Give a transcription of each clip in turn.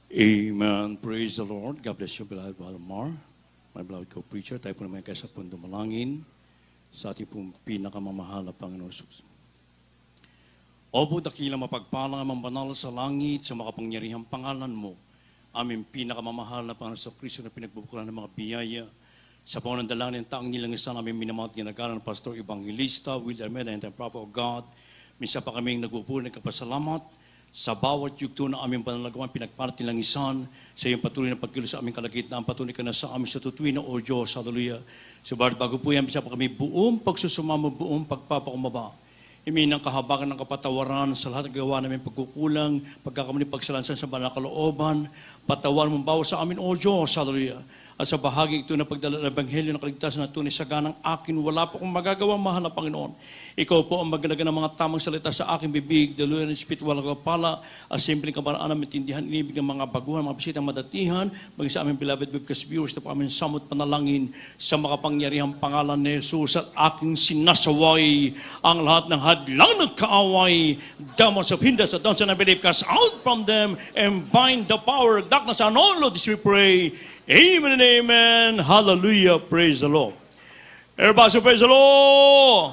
Amen. Praise the Lord. God bless you, beloved Brother Mar. My beloved co-preacher, tayo po naman kayo sa pundo malangin sa ating pong pinakamamahal na Panginoon Jesus. Opo, dakilang mapagpalang amang banal sa langit sa makapangyarihang pangalan mo, aming pinakamamahal na Panginoon sa Kristo na pinagbubukulan ng mga biyaya sa pangunan dalangin ng taong nilangisan aming minamahal at ginagalang ng Pastor Evangelista, Will Armeda, and the Prophet of God. Minsan pa kaming nagpupuri ng kapasalamat sa bawat yugto na aming panalagawan, pinagparati lang isan sa iyong patuloy na pagkilos sa aming kalagitnaan, patuloy ka na sa aming sa tutuwin na o Diyos, hallelujah. Subalit bago po yan, bisa pa kami buong pagsusumamo, buong pagpapakumaba. Imin ang kahabagan ng kapatawaran sa lahat ng gawa namin pagkukulang, pagkakamali pagsalansan sa banal na kalooban, patawaran mong bawa sa amin, o Diyos, hallelujah. At sa bahagi ito na pagdala ng Ebanghelyo ng kaligtasan na tunay sa ganang akin, wala po akong magagawa, mahal na Panginoon. Ikaw po ang magdalaga ng mga tamang salita sa aking bibig, daluyan ng spiritual na kapala, at simpleng kaparaan na maintindihan, inibig ng mga baguhan, mga bisitang madatihan, maging sa aming beloved webcast viewers na po aming samot panalangin sa makapangyarihang pangalan ni Jesus at aking sinasaway ang lahat ng hadlang ng kaaway, demons of hindrance, don't and believe, cast out from them and bind the power of darkness, and all of this we pray. Amen and amen. Hallelujah. Praise the Lord. Everybody say praise the Lord.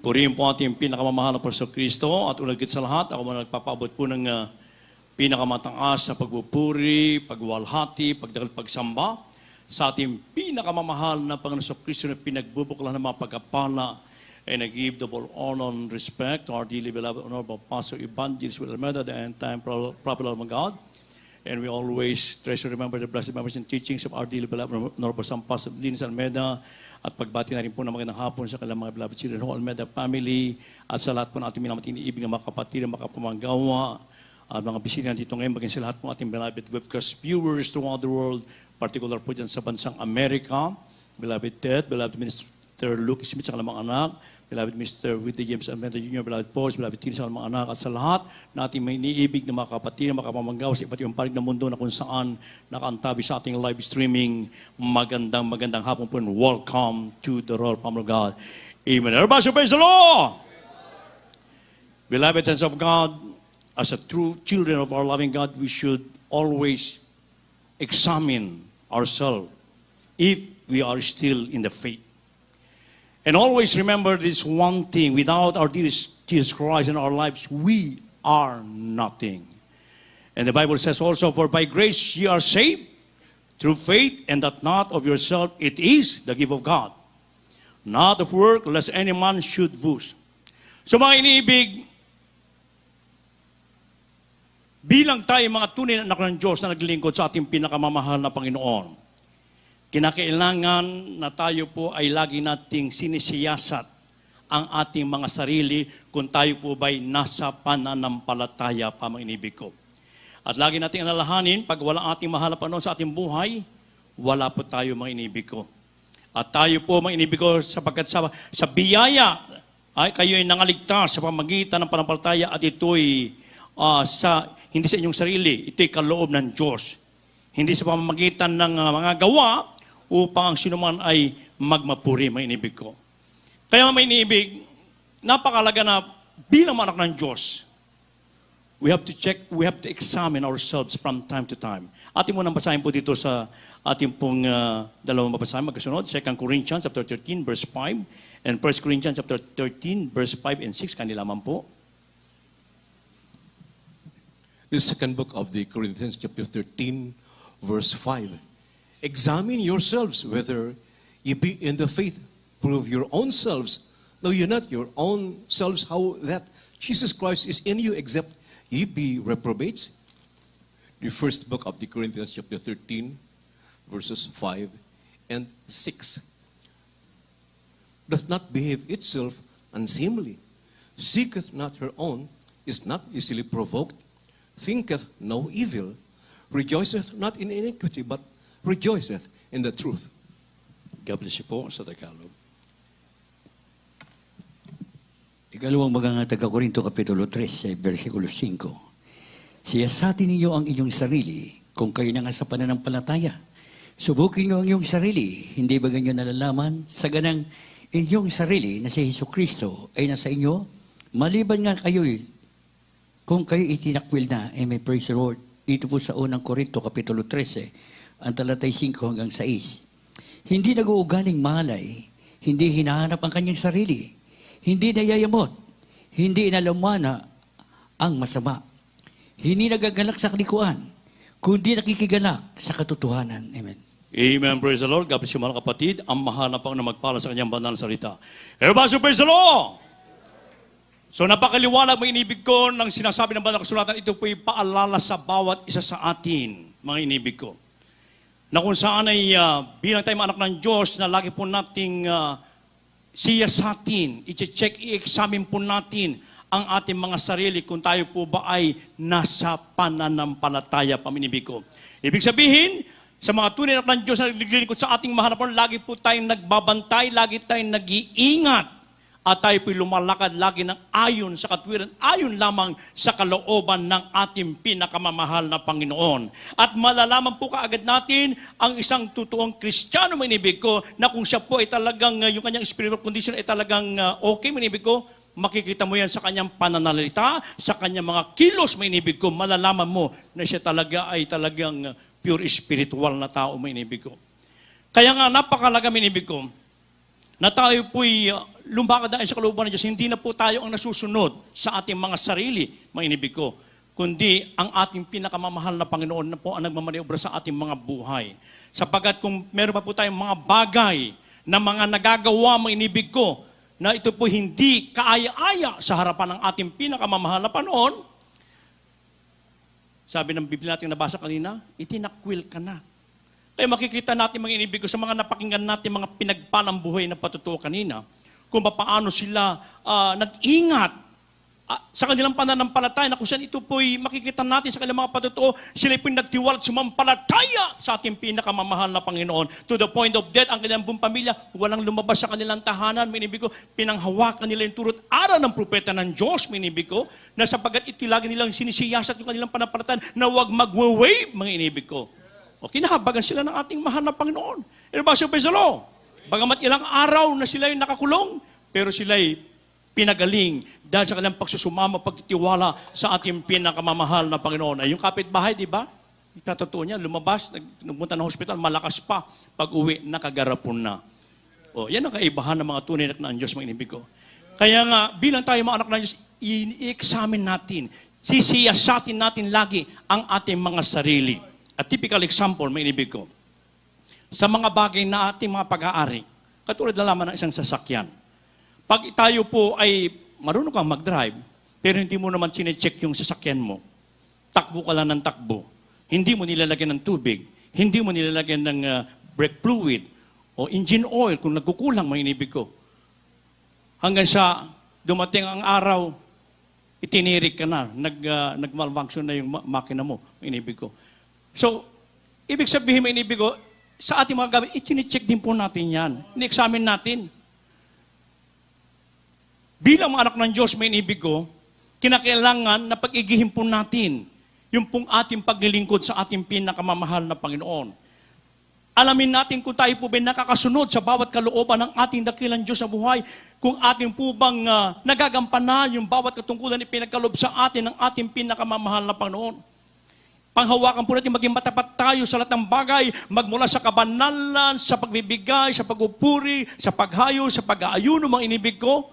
Purihin po ating pinakamamahal na Panginoon Kristo at ulagit sa lahat, ako muna nagpapaabot po ng pinakamataas na pagpupuri, pagwalhati, pagdakal, pagsamba sa ating pinakamamahal na Panginoon Kristo na pinagbubuklan ng mga pagkapala. And I give double honor and respect to our dearly beloved Honorable Pastor Evangelist Will Armeda, the end-time prophet of God. And we always treasure remember the blessed memories and teachings of our dearly beloved Honorable Pastor Linis Almeda. At pagbati na rin po ng magandang hapon sa kanilang mga beloved children of Almeda family. At sa lahat po ng ating minamating ibig ng mga kapatid, mga kapamanggawa, at mga bisita dito ngayon, maging sa lahat po ating beloved webcast viewers throughout the world, particular po dyan sa bansang Amerika. Beloved Ted, beloved Minister Luke Smith sa kanilang mga anak, beloved Mr. Whitney James Almeda Jr., beloved Paul, beloved Tina sa mga anak, at sa lahat na ating may iniibig na mga kapatid, na mga kapamanggaw sa iba't ibang panig ng mundo na kung saan nakaantabi sa ating live streaming. Magandang hapon po and welcome to the Royal Family of God. Amen. Everybody praise the Lord! Beloved sons of God, as a true children of our loving God, we should always examine ourselves if we are still in the faith. And always remember this one thing, without our dear Jesus Christ in our lives, we are nothing. And the Bible says also, for by grace ye are saved, through faith, and that not of yourself, it is the gift of God. Not of work, lest any man should boast. So mga iniibig, bilang tayo mga tunay na anak ng Diyos na naglilingkod sa ating pinakamamahal na Panginoon, kinakailangan na tayo po ay lagi nating sinisiyasat ang ating mga sarili kung tayo po ba'y nasa pananampalataya pa, mga inibig ko. At lagi nating alalahanin, pag walang ating mahal na Panginoon sa ating buhay, wala po tayo, mga inibig ko. At tayo po, mga inibig ko, sapagkat sa biyaya, ay kayo ay nangaligtas sa pamagitan ng pananampalataya at ito'y hindi sa inyong sarili, ito'y kaloob ng Diyos. Hindi sa pamamagitan ng mga gawa, upang ang sinuman ay magmapuri, may inibig ko. Kaya may inibig, napakalaga na bilang anak ng Diyos, we have to check, we have to examine ourselves from time to time. Ating munang basahin po dito sa ating pong dalawang babasahin magkasunod, 2 Corinthians chapter 13 verse 5 and 1 Corinthians chapter 13 verse 5 and 6, kanilaman po. The second book of the Corinthians chapter 13 verse 5. Examine yourselves whether ye be in the faith. Prove your own selves. Know ye not your own selves how that Jesus Christ is in you, except ye be reprobates? The first book of the Corinthians chapter 13 verses 5 and 6. Doth not behave itself unseemly, seeketh not her own, is not easily provoked, thinketh no evil, rejoiceth not in iniquity, but rejoiceth in the truth. God bless you po sa Tagalog. Ikalawang mga taga-Korinto Kapitulo 3, versikulo 5. Siyasatin ninyo ang inyong sarili kung kayo na nga sa pananampalataya. Subukin niyo ang iyong sarili, hindi ba ganyan nalalaman sa ganang inyong sarili na si Jesucristo ay nasa inyo? Maliban nga kayo kung kayo itinakwil na, may praise the Lord. Dito po sa unang Korinto, Kapitulo 13, ang talatay 5 hanggang 6. Hindi nag-uugaling malay, hindi hinahanap ang kanyang sarili, hindi nayayamot, hindi inalamana ang masama, hindi nagagalak sa kalikuan, kundi nakikigalak sa katotohanan. Amen. Amen. Praise the Lord. God bless you, mga kapatid. Ang mahal na pang na magpala sa kanyang banal na salita. Everybody, praise the Lord! So napakaliwanag mga inibig ko ng sinasabi ng banal na kasulatan, ito po'y paalala sa bawat isa sa atin, mga inibig ko. Na kung saan ay bilang tayong anak ng Diyos na lagi po nating siya sa atin, i-check, i-examine po natin ang ating mga sarili kung tayo po ba ay nasa pananampalataya, paminibig ko. Ibig sabihin, sa mga tunay na ng Diyos na naglilingkod sa ating mahanapan, lagi po tayong nagbabantay, lagi tayong nag-iingat, at tayo po'y lumalakad lagi ng ayon sa katwiran, ayon lamang sa kalooban ng ating pinakamamahal na Panginoon. At malalaman po kaagad natin ang isang totoong Kristiyano, manibig ko, na kung siya po ay talagang, yung kanyang spiritual condition ay talagang okay, manibig ko, makikita mo yan sa kanyang pananalita, sa kanyang mga kilos, manibig ko, malalaman mo na siya talaga ay talagang pure spiritual na tao, manibig ko. Kaya nga, napakalaga, manibig ko, na tayo po'y lumakad dahil sa kalooban ng Diyos, hindi na po tayo ang nasusunod sa ating mga sarili, mga inibig ko, kundi ang ating pinakamamahal na Panginoon na po ang nagmamaniobra sa ating mga buhay. Sapagkat kung meron pa po tayong mga bagay na mga nagagawa, mga inibig ko, na ito po hindi kaaya-aya sa harapan ng ating pinakamamahal na Panginoon, sabi ng Biblia natin nabasa kanina, itinakwil ka na. Kaya makikita natin mga inibig ko sa mga napakinggan natin mga pinagpalang buhay na patutuo kanina, kung paano sila nag-ingat sa kanilang pananampalataya na kung saan ito po'y makikita natin sa kanilang mga patutuo, sila po'y nagtiwala at sumampalataya sa ating pinakamamahal na Panginoon. To the point of death, ang kanilang buong pamilya, walang lumabas sa kanilang tahanan, mga inibig ko, pinanghawakan nila yung turot aral ng propeta ng Diyos, mga inibig ko, na sapagkat itilagi nilang sinisiyasat yung kanilang pananampalataya na huwag magwe-wave, mga inibig ko. O kinahabagan sila ng ating mahal na Panginoon. Everybody praise the Lord. Bagamat ilang araw na sila ay nakakulong, pero sila ay pinagaling dahil sa kanilang pagsusumama, pagtitiwala sa ating pinakamamahal na Panginoon. Ay yung kapitbahay, di ba? Totoo niya, lumabas, nagpunta ng hospital, malakas pa. Pag uwi, nakagarapon na. O, yan ang kaibahan ng mga tunay na ng Diyos, mga inibig ko. Kaya nga, bilang tayo mga anak ng Diyos, i-examine natin, sisiyasatin natin lagi ang ating mga sarili. A typical example, may inibig ko, sa mga bagay na ating mga pag-aari, katulad na lamang ng isang sasakyan. Pag tayo po ay marunong kang mag-drive, pero hindi mo naman sinecheck yung sasakyan mo, takbo ka lang ng takbo, hindi mo nilalagyan ng tubig, hindi mo nilalagyan ng brake fluid, o engine oil kung nagkukulang, may inibig ko. Hanggang sa dumating ang araw, itinirik ka na, nag-malfunction na yung makina mo, may inibig ko. So, ibig sabihin, may inibig ko, sa ating mga gamit, itine-check din po natin yan. Ini-examine natin. Bilang mga anak ng Diyos, may inibig ko, kinakailangan na pag-igihin po natin yung pong ating paglilingkod sa ating pinakamamahal na Panginoon. Alamin natin kung tayo po ba nakakasunod sa bawat kalooban ng ating dakilang Diyos sa buhay, kung ating po bang nagagampanan yung bawat katungkulan ipinagkaloob sa atin ng ating pinakamamahal na Panginoon. Panghawakan po natin maging matapat tayo sa lahat ng bagay, magmula sa kabanalan, sa pagbibigay, sa pagpupuri, sa paghayo, sa pag-aayuno, mga inibig ko.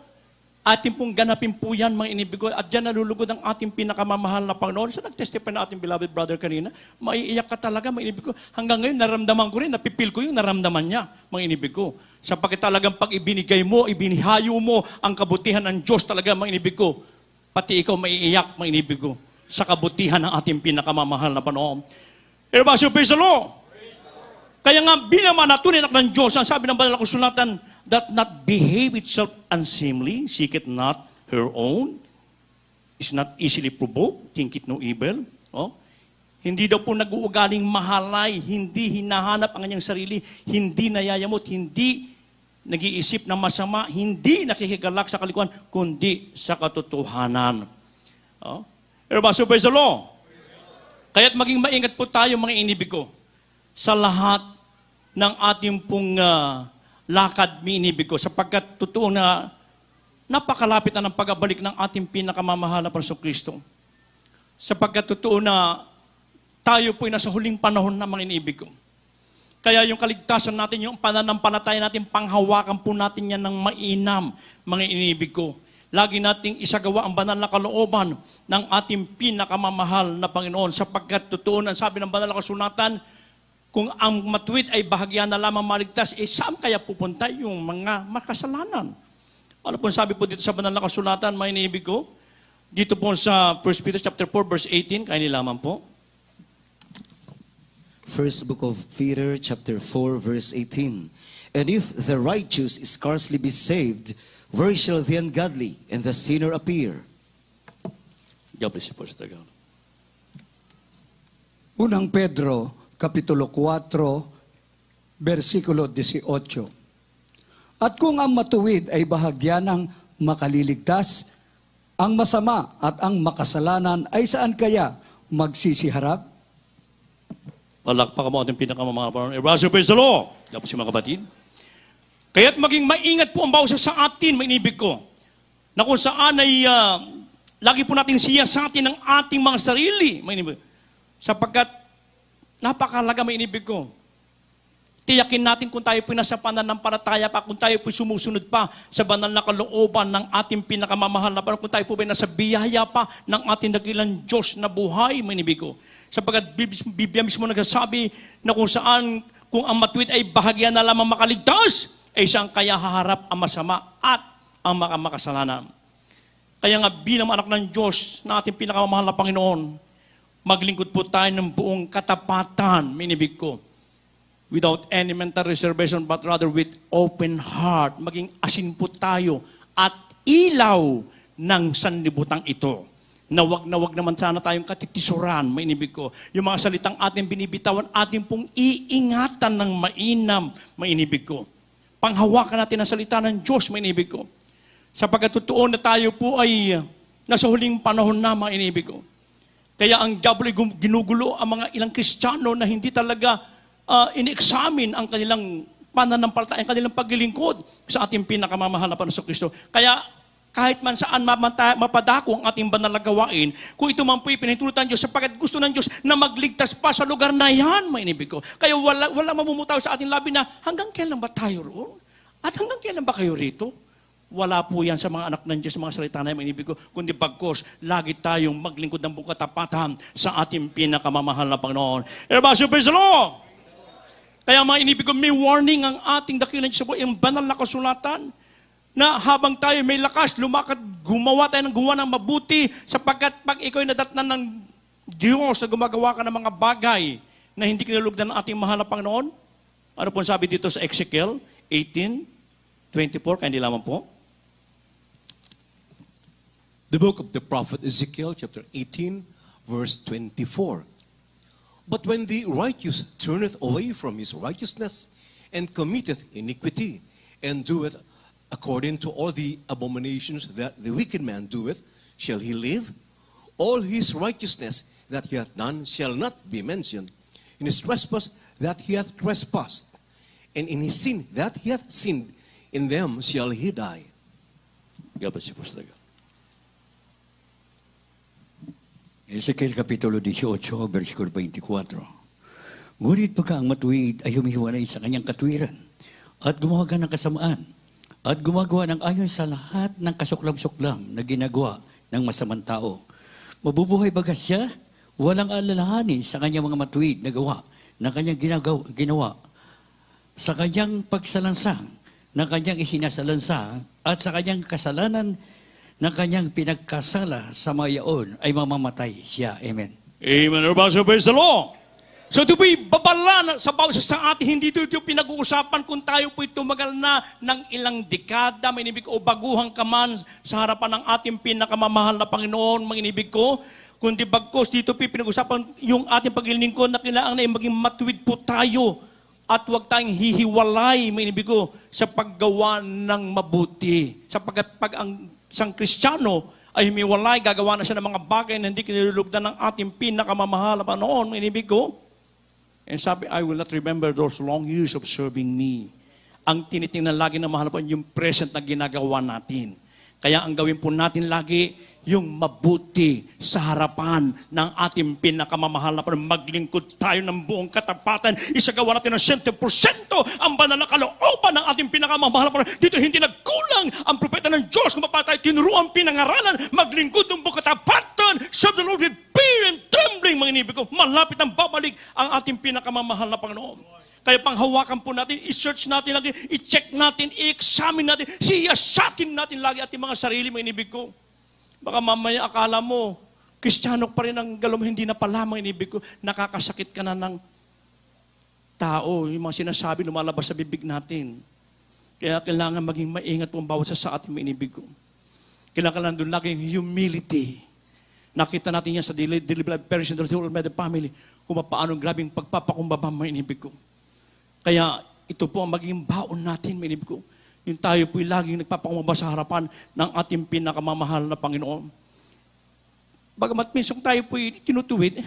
Ating pong ganapin po yan, mga inibig ko. At dyan nalulugod ang ating pinakamamahal na Panginoon. So nag-testify na ating beloved brother kanina, maiiyak ka talaga, mga inibig ko. Hanggang ngayon, naramdaman ko rin, napipil ko yung naramdaman niya, mga inibig ko. Sapagkat talagang pag ibinigay mo, ibinihayo mo ang kabutihan ng Diyos talaga, mga inibig ko. Pati ikaw maiiyak, mga inibig ko, sa kabutihan ng ating pinakamamahal na Panginoon. Everybody, praise the Lord. Kaya nga, bilang mga natunin ng Diyos, ang sabi ng banal na kasulatan, that not behave itself unseemly, seek it not her own, is not easily provoked, think it no evil. Oh? Hindi daw po nag-uugaling mahalay, hindi hinahanap ang kanyang sarili, hindi nayayamot, hindi nag-iisip ng masama, hindi nakikigalak sa kalikuan, kundi sa katotohanan. Oh? Everybody, praise the Lord. Kaya't maging maingat po tayo, mga inibig ko, sa lahat ng ating pong lakad, mga inibig ko, sapagkat totoo na napakalapit na ng pagbabalik ng ating pinakamamahal na Panginoong Kristo. Sapagkat totoo na Tayo po'y nasa huling panahon na, mga iniibig ko. Kaya yung kaligtasan natin, yung pananampalataya natin, panghawakan po natin yan ng mainam, mga iniibig ko. Lagi nating isagawa ang banal na kalooban ng ating pinakamamahal na Panginoon, sapagkat totoo na sabi ng banal na kasulatan, kung ang matuwid ay bahagyan na lamang maligtas, saan kaya pupunta yung mga makasalanan? Ano po sabi po dito sa banal na kasulatan, mga iniibig ko? Dito po sa 1 Peter chapter 4 verse 18, kaya nilaman po. First book of Peter, chapter 4, verse 18. And if the righteous scarcely be saved, where shall the ungodly and the sinner appear? God bless you po sa Tagalog. Unang Pedro, Kapitulo 4, versikulo 18. At kung ang matuwid ay bahagya ng makaliligtas, ang masama at ang makasalanan ay saan kaya magsisiharap? Palakpakan mo ating pinakamamahal na Panginoon. Erasio, praise the Lord. Tapos yung mga kapatid. Kaya't maging maingat po ang bawat isa sa atin, mainibig ko, na kung saan ay lagi po natin siya sa atin ng ating mga sarili, mainibig. Sapagkat napakalaga, mainibig ko. Tiyakin natin kung tayo po nasa pananampalataya pa, kung tayo po sumusunod pa sa banal na kalooban ng ating pinakamamahal na Panginoon, kung tayo po ba nasa biyaya pa ng ating dakilang Diyos na buhay, mainibig ko. Sapagkat Biblia mismo nagsasabi na kung saan, kung ang matuwid ay bahagya na lamang makaligtas, ay siyang kaya haharap ang masama at ang makasalanan. Kaya nga bilang anak ng Diyos na ating pinakamamahal na Panginoon, maglingkod po tayo ng buong katapatan, minibig ko. Without any mental reservation, but rather with open heart. Maging asin po tayo at ilaw ng sanlibutan ito. Na wag naman sana tayong katitisuran, mainibig ko. Yung mga salitang ating binibitawan, ating pong iingatan ng mainam, mainibig ko. Panghawakan natin ang salita ng Diyos, mainibig ko. Sapagkat totoo na tayo po ay nasa huling panahon na, mainibig ko. Kaya ang diablo ay ginugulo ang mga ilang Kristiyano na hindi talaga in-examine ang kanilang pananampalataya, ang kanilang paglilingkod sa ating pinakamamahal na Panginoon Kristo. Kaya kahit man saan mapadako ang ating banal na gawain, kung ito man po'y pinahintulutan ng Diyos, sapagkat gusto ng Diyos na magligtas pa sa lugar na yan, mainibig ko. Kaya wala mamumutaw sa ating labi na hanggang kailan ba tayo roon? At hanggang kailan ba kayo rito? Wala po yan sa mga anak ng Diyos, sa mga salita na mainibig ko, kundi bagkos, lagi tayong maglingkod ng buong katapatan sa ating pinakamamahal na Panginoon. Erasio, praise the Lord! Kaya mga inibig ko, may warning ang ating dakilang Diyos po, yung banal na kasulatan, na habang tayo may lakas, lumakad, gumawa tayo ng mabuti, sapagkat pag ikaw ay nadatnan ng Diyos na gumagawa ka ng mga bagay na hindi kinalugdan ng ating mahal na Panginoon, ano po sabi dito sa Ezekiel 18:24, kaya hindi lamang po. The book of the prophet Ezekiel, chapter 18, verse 24. But when the righteous turneth away from his righteousness, and committeth iniquity, and doeth according to all the abominations that the wicked man doeth, shall he live? All his righteousness that he hath done shall not be mentioned. In his trespass that he hath trespassed, and in his sin that he hath sinned, in them shall he die. God bless you po sa Tagalog. Ezekiel Kapitulo 18, versikulo 24. Ngunit pagka ang matuwid ay humihiwalay sa kanyang katwiran at gumawa ng kasamaan at gumagawa ng ayon sa lahat ng kasuklam-suklam na ginagawa ng masamang tao. Mabubuhay baga siya, walang alalahanin sa kanyang mga matuwid na gawa na kanyang ginawa sa kanyang pagsalansang na kanyang isinasalansa at sa kanyang kasalanan na kanyang pinagkasala sa mga yaon ay mamamatay siya. Amen. Amen. Everybody praise the Lord. So ito po'y babala sa bawat sa atin, hindi ito pinag-uusapan kung tayo po'y tumagal na ng ilang dekada, mainibig ko, o baguhang ka man sa harapan ng ating pinakamamahal na Panginoon, mainibig ko, kundi bagkos dito po'y pinag-uusapan yung ating paglilingkod na kailangan na maging matuwid po tayo at huwag tayong hihiwalay, mainibig ko, sa paggawa ng mabuti. Sapagkat pag ang isang Kristiyano ay humiwalay, gagawa na siya ng mga bagay na hindi kinilulugdan ng ating pinakamamahal na Panginoon, mainibig ko. And sabi, I will not remember those long years of serving me. Ang tinitingnan lagi ng mahal po yung present na ginagawa natin. Kaya ang gawin po natin lagi, yung mabuti sa harapan ng ating pinakamamahal na Panginoon. Maglingkod tayo ng buong katapatan. Isagawa natin ng 100% ang banal na kalooban ng ating pinakamamahal na Panginoon. Dito hindi nagkulang ang propeta ng Diyos kung paano tayo tinuruan pinangaralan. Maglingkod ng buong katapatan. Serve the Lord with fear and trembling, mga inibig ko. Malapit ang babalik ang ating pinakamamahal na Panginoon. Kaya panghawakan po natin, i-search natin lagi, i-check natin, i-examine natin, siyasatin natin lagi ating mga sarili, mga inibig ko. Baka mamaya akala mo, Kristiyano pa rin ang galaw mo, hindi na pala, mga inibig ko, nakakasakit ka na ng tao, yung mga sinasabi lumalabas sa bibig natin. Kaya kailangan maging maingat po ang bawat sa ating mga inibig ko. Kailangan doon lagi yung humility. Nakita natin yan sa Delivered Parents and the Whole Mother Family, kung paano grabing pagpapakumbaba, mga inibig ko. Kaya ito po ang maging baon natin, mga inibig ko. Yung tayo po'y laging nagpapakumbaba sa harapan ng ating pinakamamahal na Panginoon. Bagamat minsan tayo po'y tinutuwid,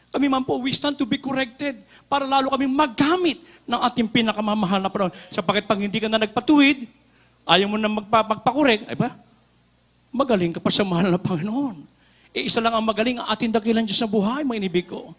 kami man po, we stand to be corrected para lalo kami maggamit ng ating pinakamamahal na Panginoon. Sapagkat pag hindi ka na nagpatuwid, ayaw mo na magpakorek, ay ba? Magaling ka pa sa mahal na Panginoon. Isa lang ang magaling, ang ating dakilang Diyos sa buhay, mga inibig ko.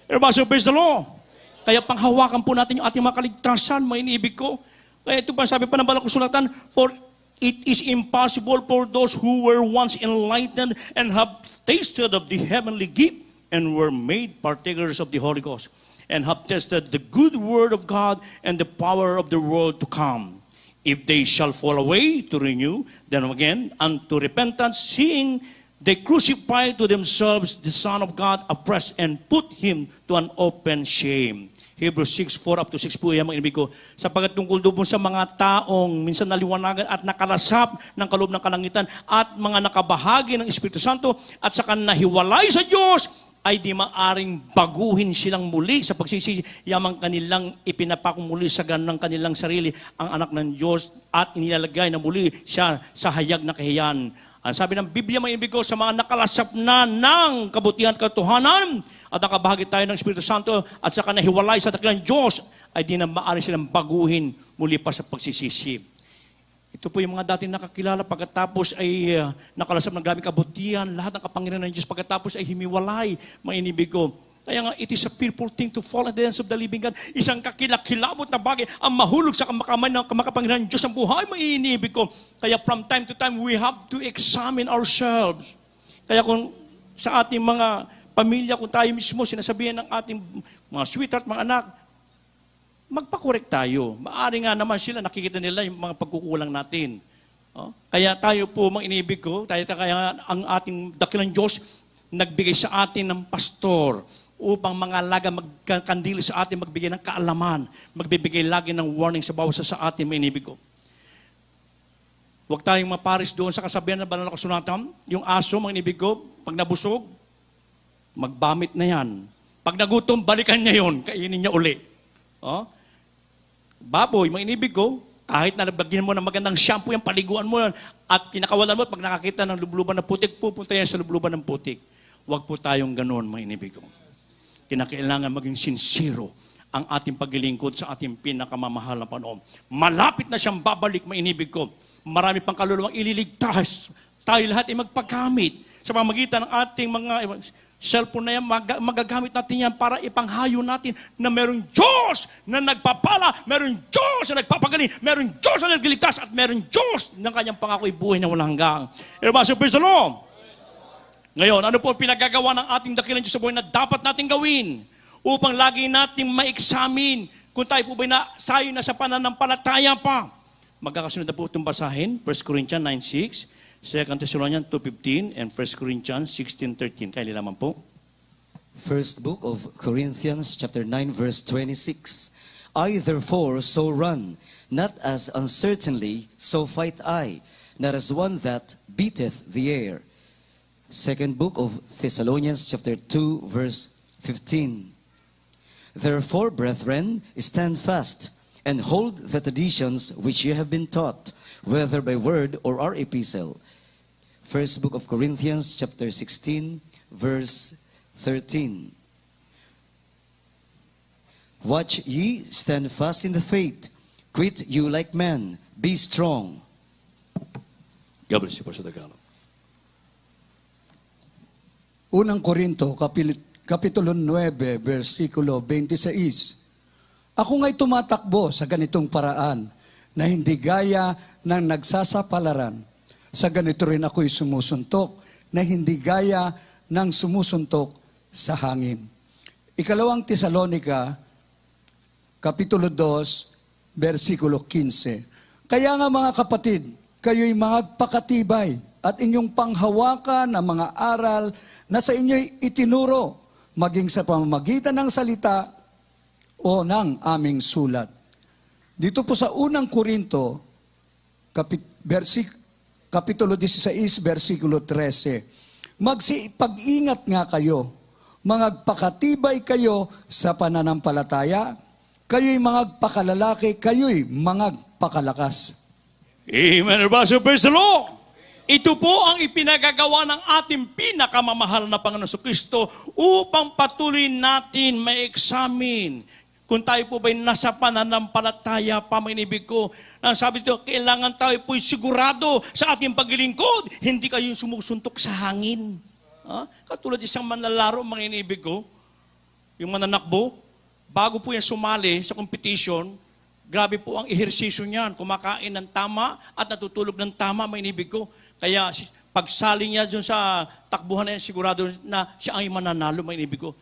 Everybody, praise the Lord. Kaya panghawakan po natin yung ating mga kaligtasan, mga inibig ko. Kaya ito pa sabi pa ng Banal na Kasulatan, for it is impossible for those who were once enlightened and have tasted of the heavenly gift and were made partakers of the Holy Ghost and have tested the good word of God and the power of the world to come. If they shall fall away to renew, then again unto repentance, seeing they crucify to themselves the Son of God afresh and put Him to an open shame. Hebrews 6:4-6 po yan, mga inibig ko. Sapagat tungkol doon sa mga taong minsan naliwanagan at nakalasap ng kaloob ng kalangitan at mga nakabahagi ng Espiritu Santo at saka nahiwalay sa Diyos, ay di maaring baguhin silang muli sa pagsisisi, yamang kanilang ipinapakong muli sa ganang kanilang sarili ang anak ng Diyos at inilalagay na muli siya sa hayag na kahiyan. Ang sabi ng Biblia, mga ibig ko, sa mga nakalasap na ng kabutihan at katotohanan at nakabahagi tayo ng Espiritu Santo at saka nahiwalay sa dakilang Diyos, ay di na maaari silang baguhin muli pa sa pagsisisi. Ito po yung mga dating nakakilala pagkatapos ay nakalasap ng grabing kabutihan, lahat ng kapangyarihan ng Diyos pagkatapos ay himiwalay, mga inibig ko. Kaya nga, it is a fearful thing to fall at the hands of the living God. Isang kakilakilabot na bagay ang mahulog sa kamay ng makapangyarihan ng Diyos ang buhay, mga inibig ko. Kaya from time to time, we have to examine ourselves. Kaya kung sa ating mga pamilya, kung tayo mismo sinasabihan ng ating mga sweetheart, mga anak, magpakorek tayo. Maari nga naman sila, nakikita nila yung mga pagkukulang natin. Kaya tayo po, mga inibig ko, kaya ang ating dakilang Diyos, nagbigay sa atin ng pastor upang mga alaga magkandili sa atin, magbigay ng kaalaman, magbibigay lagi ng warning sa bawat sa atin, mga inibig ko. Huwag tayong maparis doon sa kasabihan ng Banal na Kasulatan, yung aso, mga inibig ko, pag nabusog, magbamit na yan. Pag nagutom, balikan niya yun, kainin niya uli. Baboy, mga inibig ko, kahit na nabagyan mo ng magandang shampoo, yung paliguan mo yan, at pinakawalan mo, pag nakakita ng lubluban ng putik, pupunta yan sa lubluban ng putik. Huwag po tayong ganoon, mga inibig ko. Kinakailangan maging sincero ang ating paglilingkod sa ating pinakamamahal na Panginoon. Malapit na siyang babalik, mga inibig ko. Marami pang kaluluwang ililigtas. Tayo lahat ay magpagamit sa pamamagitan ng ating mga cellphone na yan, magagamit natin yan para ipanghayo natin na merong Diyos na nagpapala, merong Diyos na nagpapagaling, merong Diyos na nagliligtas, at merong Diyos ng kanyang pangako ay buhay na walang hanggang. Everybody, praise the Lord! Ngayon, ano po ang pinagagawa ng ating dakilang Diyos sa buhay na dapat natin gawin upang lagi nating ma-examine kung tayo po ba nasayo na sa pananampalataya pa? Magkakasunod na po itong basahin, 1 Corinthians 9:6, 2 Thessalonians 2:15, and 1 Corinthians 16:13. Kaya nilaman po. First book of Corinthians chapter 9 verse 26. I therefore so run, not as uncertainly, so fight I, not as one that beateth the air. Second book of Thessalonians chapter 2 verse 15. Therefore, brethren, stand fast, and hold the traditions which you have been taught, whether by word or our epistle. First book of Corinthians chapter 16 verse 13. Watch ye, stand fast in the faith, quit you like men, be strong. God bless you po sa Tagalog. Unang Korinto, Kapitulo 9, versikulo 26. Ako nga'y tumatakbo sa ganitong paraan na hindi gaya ng nagsasapalaran. Sa ganito rin ako'y sumusuntok na hindi gaya ng sumusuntok sa hangin. Ikalawang Tesalonica, Kapitulo 2, versikulo 15. Kaya nga mga kapatid, kayo'y magpakatibay at inyong panghawakan ang mga aral na sa inyo'y itinuro, maging sa pamamagitan ng salita o ng aming sulat. Dito po sa unang Korinto, Kapitulo 16, versikulo 13. Magsipag-ingat nga kayo, magpakatibay kayo sa pananampalataya, kayo'y magpakalalaki, kayo'y magpakalakas. Amen. Praise the Lord. Ito po ang ipinagagawa ng ating pinakamamahal na Panginoon Kristo upang patuloy natin ma-examine kung tayo po ba'y nasa pananampalataya pa, mga inibig ko. Sabi dito, kailangan tayo po'y sigurado sa ating paglilingkod. Hindi kayo sumusuntok sa hangin. Katulad isang manlalaro, mga inibig ko, yung mananakbo, bago po yan sumali sa competition, grabe po ang ehersisyo niyan. Kumakain ng tama at natutulog ng tama, mga inibig ko. Kaya pagsali niya dun sa takbuhan na yan, sigurado na siya ay mananalo, mga inibig ko.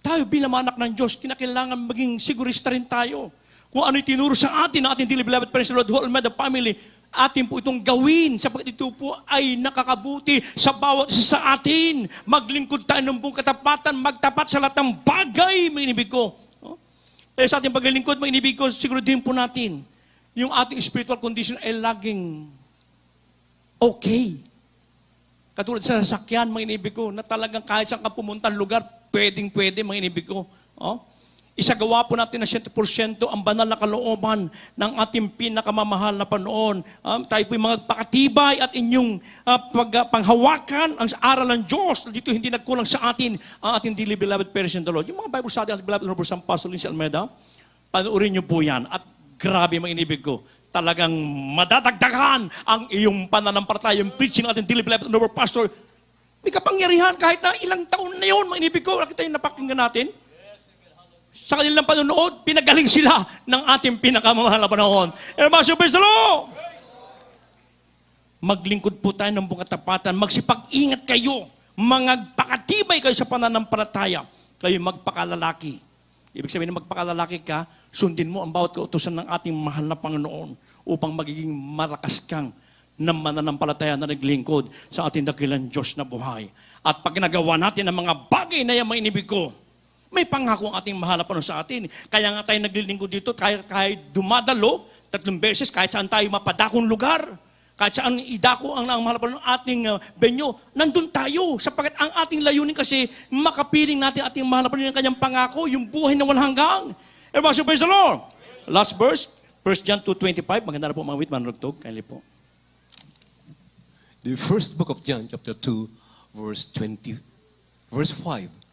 Tayo bilang anak ng Diyos, kinakailangan maging sigurista rin tayo. Kung ano'y tinuro sa atin, na ating dearly beloved Praise the Lord, whole Almeida family, atin po itong gawin, sapagkat ito po ay nakakabuti sa bawat isa sa atin. Maglingkod tayo ng buong katapatan, magtapat sa lahat ng bagay, mga inibig ko. Kaya sa ating paglilingkod, mga inibig ko, siguraduhin po natin, yung ating spiritual condition ay laging okay. Katulad sa sasakyan, mga inibig ko, na talagang kahit saan ka pumunta lugar, pwedeng-pwede, mga inibig ko. Isagawa po natin na 100% ang banal na kalooban ng ating pinakamamahal na Panginoon. Tayo po'y magpakatibay at inyong panghawakan ang aral ng Diyos. Dito hindi nagkulang sa atin ang ating dearly beloved parents in the Lord. Yung mga Bible study, ating beloved Honorable San Pastor Lindsay Almeida, panoorin niyo po yan. At grabe, mga inibig ko, talagang madadagdagan ang iyong pananampalataya, yung preaching ng ating dearly beloved Honorable Pastor. May kapangyarihan kahit na ilang taon na yun, mga inibig ko, nakita yung napakinggan natin. Sa kanilang panonood, pinagaling sila ng ating pinakamamahal na panahon. Praise the Lord! Maglingkod po tayo ng buong katapatan, magsipag-ingat kayo, magpakatibay kayo sa pananampalataya, kayo magpakalalaki. Ibig sabihin na magpakalalaki ka, sundin mo ang bawat kautusan ng ating mahal na Panginoon upang magiging malakas kang ng mananampalataya na naglingkod sa ating dakilang Diyos na buhay. At pag nagawa natin ang mga bagay na yan, mga inibig ko, may pangako ang ating mahal na Panginoon sa atin. Kaya nga tayo naglilingkod dito, kahit dumadalo, 3 beses, kahit saan tayo mapadakong lugar, kahit saan idako ang mahal na Panginoon ating venue, nandun tayo. Sapagkat ang ating layunin kasi, makapiling natin ating mahal na Panginoon ng kanyang pangako, yung buhay na walang hanggang. Everybody praise the Lord. Last verse, 1 John 2:25. Maganda na po mga wit, manrugtog. Kindly po. The first book of John, chapter 2, verse 5.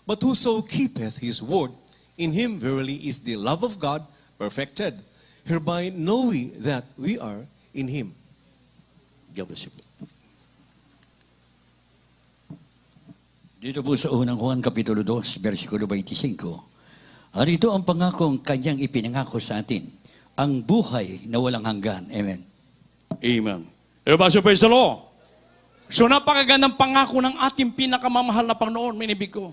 But whoso keepeth his word, in him verily is the love of God perfected. Hereby know we that we are in him. God bless you po. Dito po sa unang Juan Kapitulo 2, versikulo 25. Harito ang pangakong kanyang ipinangako sa atin, ang buhay na walang hanggan. Amen. Amen. Everybody praise the Lord. So napakagandang pangako ng ating pinakamamahal na Panginoon, minibig ko.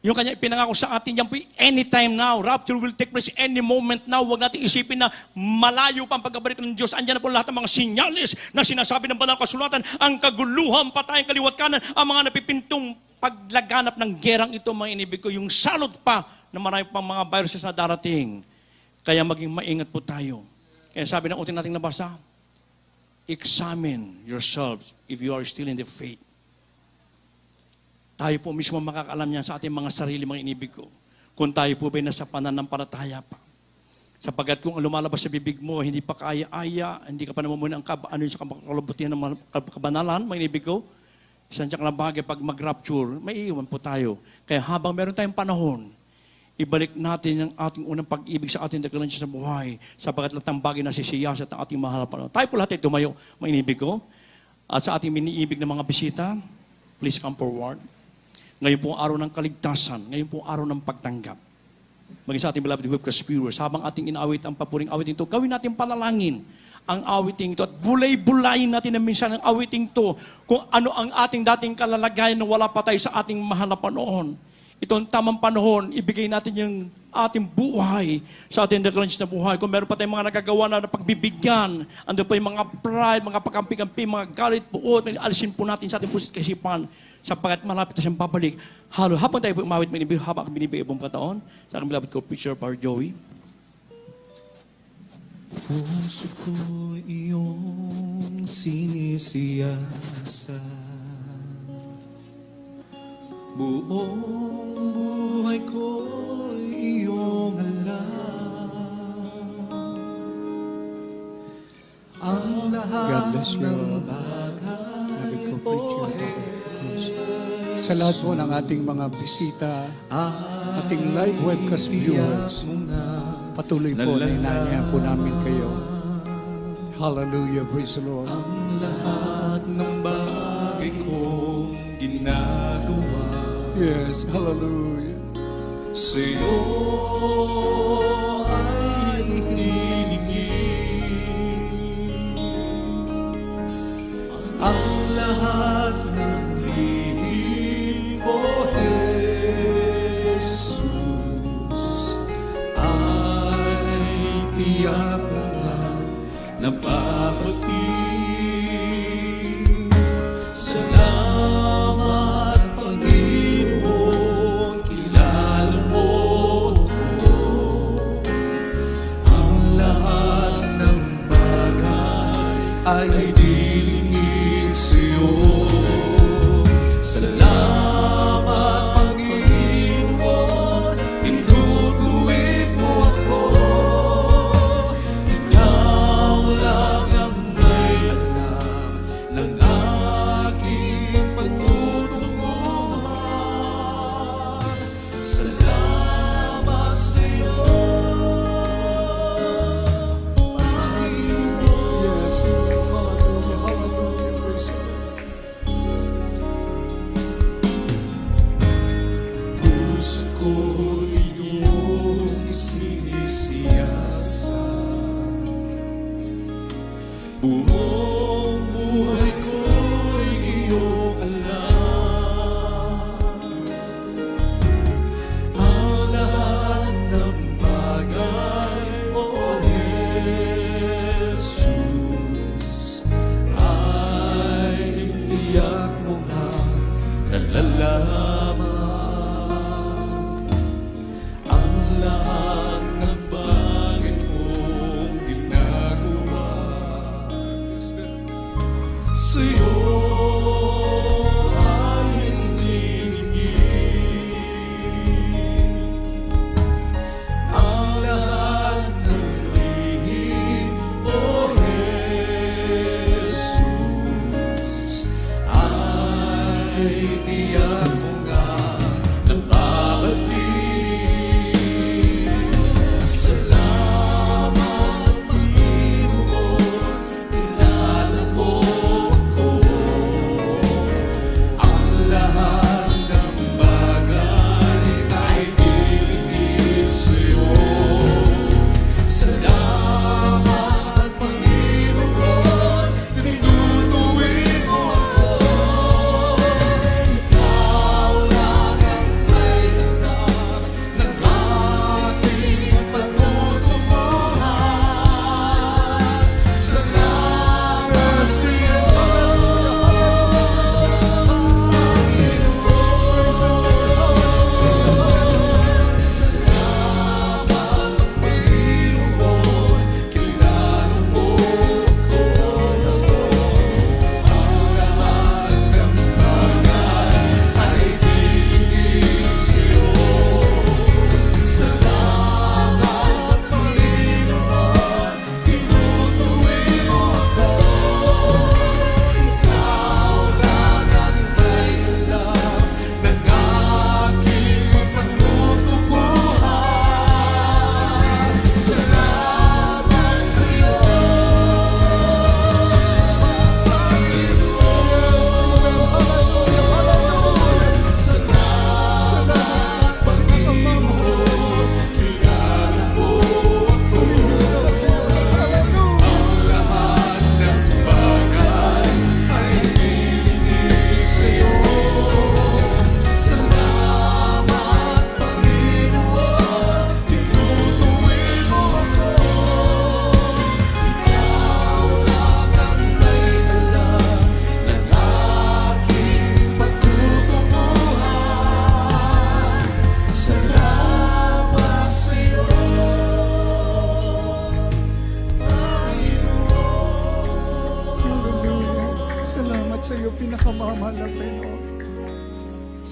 Yung kanya ipinangako sa atin, yan po anytime now. Rapture will take place any moment now. Huwag natin isipin na malayo pa ang pagkabalik ng Diyos. Andiyan na po lahat ng mga sinyalis na sinasabi ng banal kasulatan, ang kaguluhan, patayang kaliwat kanan, ang mga napipintong paglaganap ng gerang ito, mga inibig ko, yung salot pa na marami pang mga viruses na darating. Kaya maging maingat po tayo. Kaya sabi ng uting nating nabasa, examine yourselves if you are still in the faith. Tayo po mismo makakaalam niyan sa ating mga sarili, mga inibig ko. Kung tayo po ba'y nasa pananampalataya pa. Sapagkat kung lumalabas sa bibig mo, hindi pa kaaya-aya, hindi ka pa namumuna ang sa kakalabutihan ng kabanalan, mga inibig ko, isang tiyak na bagay pag mag-rapture, may iwan po tayo. Kaya habang meron tayong panahon, ibalik natin ang ating unang pag-ibig sa ating dakilang Diyos sa buhay, sapagkat lahat ng bagay na sisiyasat ang ating mahal na panahon. Tayo po lahat ay tumayo, mga inibig ko. At sa ating miniibig ng mga bisita, please come forward. Ngayon po araw ng kaligtasan, ngayon po araw ng pagtanggap. Maging sa ating beloved group viewers, habang ating inaawit ang papuring awiting ito, gawin natin palalangin ang awiting ito at bulay-bulayin natin na minsan ang awiting ito kung ano ang ating dating kalalagayan na wala pa tayo sa ating mahal na panahon. Ito ang tamang panahon, ibigay natin yung ating buhay sa ating declaration na buhay. Kung meron pa tayong mga nagagawa na pagbibigyan, ando pa yung mga pride, mga pagkampi-kampi, mga galit, puot, alisin po natin sa ating puso't kaisipan sapagkat malapit na siyang babalik. Habang tayo po umawit, habang binibigay ibang pataon, sa aking beloved co-preacher, Par Joey. Puso ko iyong sinisiyasa, buong buhay ko iyong alam. Ang God bless lahat you. ng bagay Co-preacher, sa lahat po ng ating mga bisita, ating live webcast viewers, patuloy po na inanyaya po namin kayo. Hallelujah, praise the Lord. ang lahat ng bagay kong ginagawa Yes, hallelujah. sa'yo ay hiningin. Ang lahat ng lihim, O Jesus, ay tiyak mo na napapating. Salamat, Panginoon, kilala mo ako. Ang lahat ng bagay ay dilingin sa'yo. Salamat, Panginoon, tinutuwid mo ako. Ikaw lang ang may alam ng aking pagtutunguhan. Salamat sa'yo, Panginoon. Yes, hallelujah, hallelujah, praise the Lord. Puso ko iyong sinisiyasa, buong buhay ko'y iyong alam.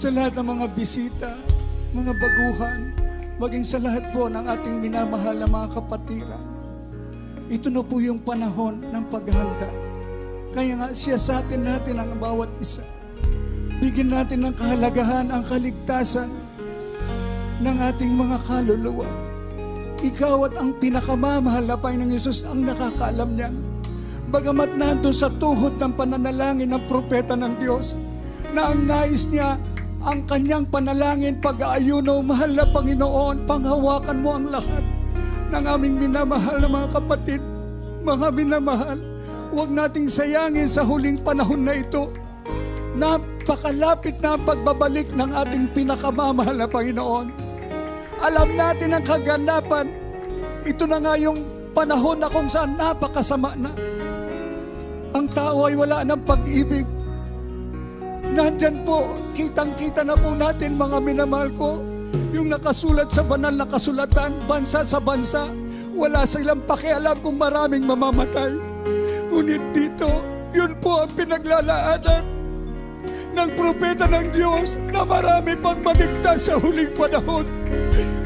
sa lahat ng mga bisita, mga baguhan, maging sa lahat po ng ating minamahal na mga kapatiran. Ito na po yung panahon ng paghahanda. Kaya nga siya sa atin natin ang bawat isa. Bigyan natin ng kahalagahan ang kaligtasan ng ating mga kaluluwa. Ikaw at ang pinakamamahal na Panginoong Hesus ang nakakaalam niyan. Bagamat nandun sa tuhod ng pananalangin ng propeta ng Diyos, na ang nais niya, ang kanyang panalangin, pag-aayuno, mahal na Panginoon, panghawakan mo ang lahat ng aming minamahal na mga kapatid. Mga minamahal, huwag nating sayangin sa huling panahon na ito. Napakalapit na ang pagbabalik ng ating pinakamamahal na Panginoon. Alam natin ang kaganapan. Ito na nga yung panahon na kung saan napakasama na. Ang tao ay wala ng pag-ibig. Nandyan po, kitang-kita na po natin mga minamahal ko, yung nakasulat sa banal na kasulatan, bansa sa bansa, wala silang pakialam kung maraming mamamatay. Ngunit dito, yun po ang pinaglalaanan ng propeta ng Diyos na marami pang maligtas sa huling panahon.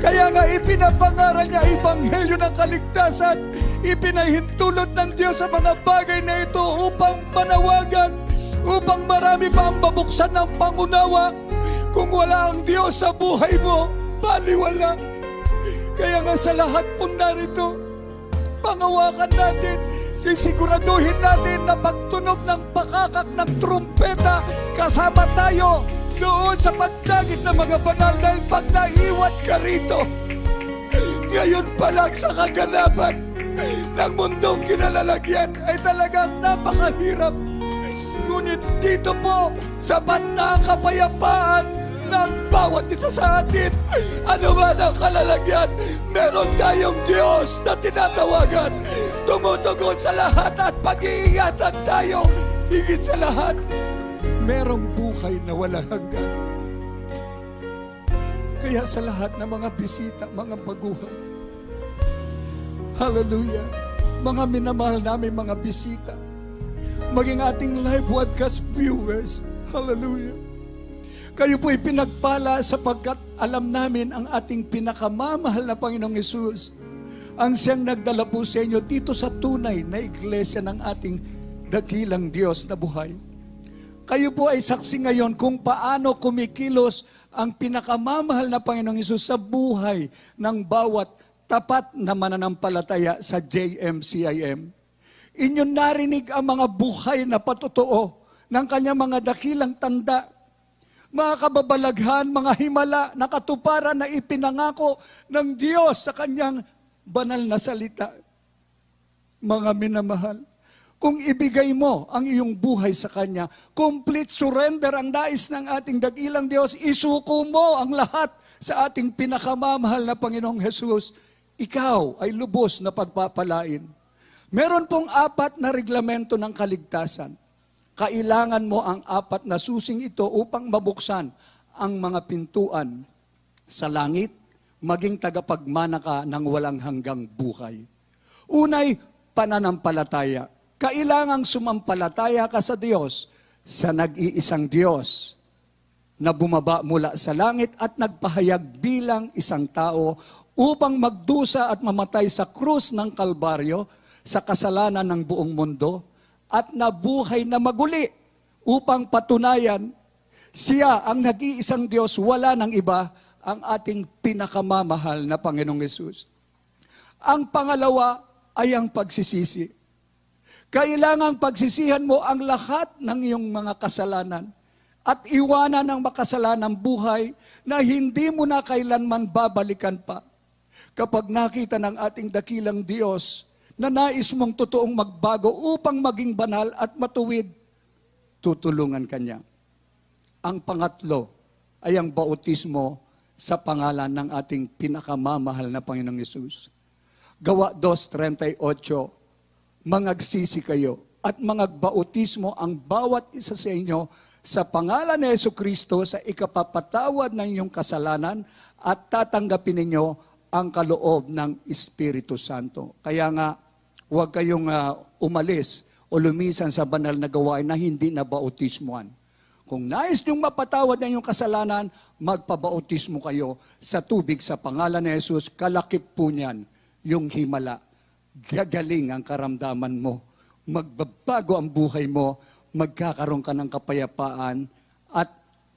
Kaya nga ipinapangaral niya ebanghelyo ng kaligtasan, ipinahintulot ng Diyos sa mga bagay na ito upang manawagan, upang marami pa ang mabuksan ng pangunawa. Kung wala ang Diyos sa buhay mo, baliwala. Kaya nga sa lahat po narito, pangawakan natin, sisiguraduhin natin na pagtunog ng pakakak ng trumpeta, kasama tayo doon sa pagdagit ng mga banal, dahil pag naiwan ka rito, ngayon pa lang sa kaganapan ng mundong kinalalagyan ay talagang napakahirap. Ngunit dito po, sapat na ang kapayapaan ng bawat isa sa atin. Ano man ang kalalagyan, meron tayong Diyos na tinatawagan. Tumutugon sa lahat at pag-iingatan tayo. Higit sa lahat, merong buhay na walang hanggan. Kaya sa lahat ng mga bisita, mga baguhan, hallelujah, mga minamahal namin mga bisita, maging ating live broadcast viewers, hallelujah, kayo po'y pinagpala sapagkat alam namin ang ating pinakamamahal na Panginoong Hesus ang siyang nagdala po sa inyo dito sa tunay na iglesia ng ating dakilang Diyos na buhay. Kayo po ay saksi ngayon kung paano kumikilos ang pinakamamahal na Panginoong Hesus sa buhay ng bawat tapat na mananampalataya sa JMCIM. Inyong narinig ang mga buhay na patotoo ng kanyang mga dakilang tanda, mga kababalaghan, mga himala na katuparan na ipinangako ng Diyos sa kanyang banal na salita. Mga minamahal, kung ibigay mo ang iyong buhay sa Kanya, complete surrender ang nais ng ating dakilang Diyos, isuko mo ang lahat sa ating pinakamamahal na Panginoong Hesus, ikaw ay lubos na pagpapalain. Meron pong 4 na reglamento ng kaligtasan. Kailangan mo ang 4 na susing ito upang mabuksan ang mga pintuan sa langit, maging tagapagmana ka ng walang hanggang buhay. Unay, pananampalataya. Kailangang sumampalataya ka sa Diyos, sa nag-iisang Diyos na bumaba mula sa langit at nagpahayag bilang isang tao upang magdusa at mamatay sa krus ng Kalbaryo sa kasalanan ng buong mundo at nabuhay na maguli upang patunayan siya ang nag-iisang Diyos, wala ng iba, ang ating pinakamamahal na Panginoong Hesus. Ang pangalawa ay ang pagsisisi. Kailangang pagsisihan mo ang lahat ng iyong mga kasalanan at iwanan ang makasalanang buhay na hindi mo na kailanman babalikan pa. Kapag nakita ng ating dakilang Diyos na nais mong totoong magbago upang maging banal at matuwid, tutulungan ka niya. Ang pangatlo ay ang bautismo sa pangalan ng ating pinakamamahal na Panginoong Hesus. Gawa 2:38, mangagsisi kayo at mangagbautismo ang bawat isa sa inyo sa pangalan ni Jesucristo sa ikapapatawad ng inyong kasalanan at tatanggapin ninyo ang kaloob ng Espiritu Santo. Kaya nga, huwag kayong umalis o lumisan sa banal na gawain na hindi na bautismuhan. Kung nais niyong mapatawad ng iyong kasalanan, magpabautismo kayo sa tubig sa pangalan ni Jesus. Kalakip po niyan yung himala. Gagaling ang karamdaman mo. Magbabago ang buhay mo. Magkakaroon ka ng kapayapaan at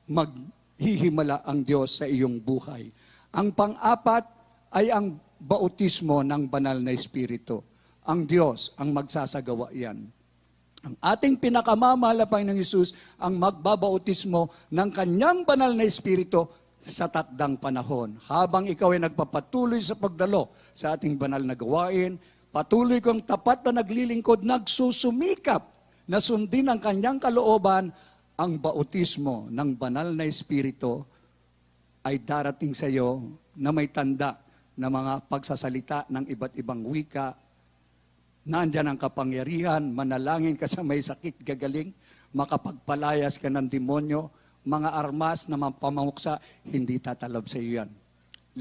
maghihimala ang Diyos sa iyong buhay. Ang pang-apat ay ang bautismo ng banal na Espiritu. Ang Diyos ang magsasagawa yan. Ang ating pinakamamahal na Panginoong Hesus ang magbabautismo ng kanyang banal na Espiritu sa takdang panahon. Habang ikaw ay nagpapatuloy sa pagdalo sa ating banal na gawain, patuloy kang tapat na naglilingkod, nagsusumikap na sundin ang kanyang kalooban, ang bautismo ng banal na Espiritu ay darating sa iyo na may tanda na mga pagsasalita ng iba't ibang wika. Nandyan ang kapangyarihan, manalangin ka sa may sakit, gagaling, makapagpalayas ka ng demonyo, mga armas na pamamuksa, hindi tatalab sa iyo yan.